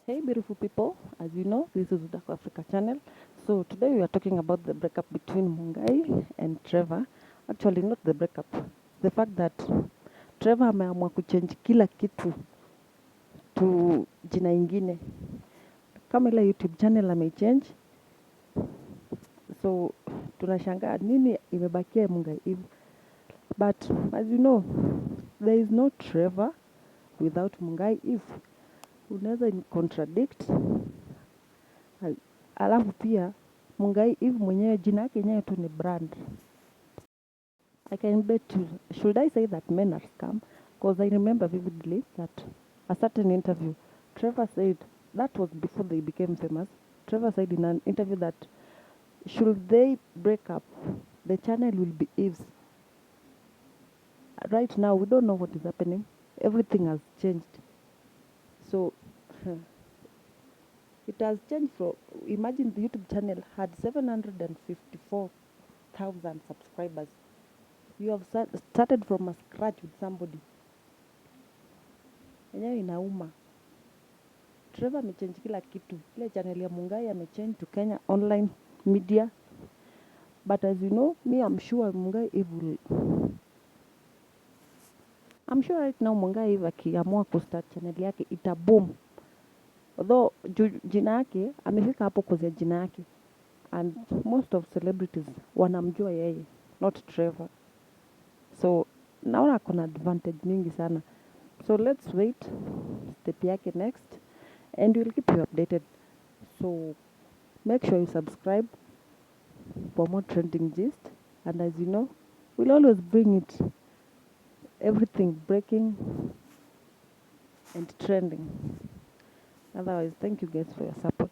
Hey, beautiful people. As you know, this is Udako Africa channel. So today we are talking about the breakup between Mungai and Trevor. Actually, not the breakup. The fact that Trevor ameamua kuchange kila kitu to jina ingine. Kama ile YouTube channel amechange. So tunashangaa nini imebakia Mungai Eve. But as you know, there is no Trevor without Mungai Eve. Unaweza contradict. Alafu pia Mungai Eve mwenyewe jina yake yenyewe tu ni brand. I can bet you, should I say that men are scam? Because I remember vividly that a certain interview, Trevor said, that was before they became famous, Trevor said in an interview that should they break up, the channel will be Eve's. Right now, we don't know what is happening. Everything has changed. So, it has changed from, imagine the YouTube channel had 754,000 subscribers. You have started from a scratch with somebody. Yenyewe inauma. Trevor amechange kila kitu. Ile channel ya Mungai amechange to Kenya online media. But as you know, me I'm sure Mungai Eve I'm sure right now Mungai Eve akiamua kustart channel yake ita boom. Although jina yake amefika hapo kwa jina yake. And most of celebrities wanamjua yeye, not Trevor. So naona kuna advantage mingi sana. So let's wait step yake next and we'll keep you updated. So make sure you subscribe for more trending gist. And as you know, we'll always bring it everything breaking and trending. Otherwise, thank you guys for your support.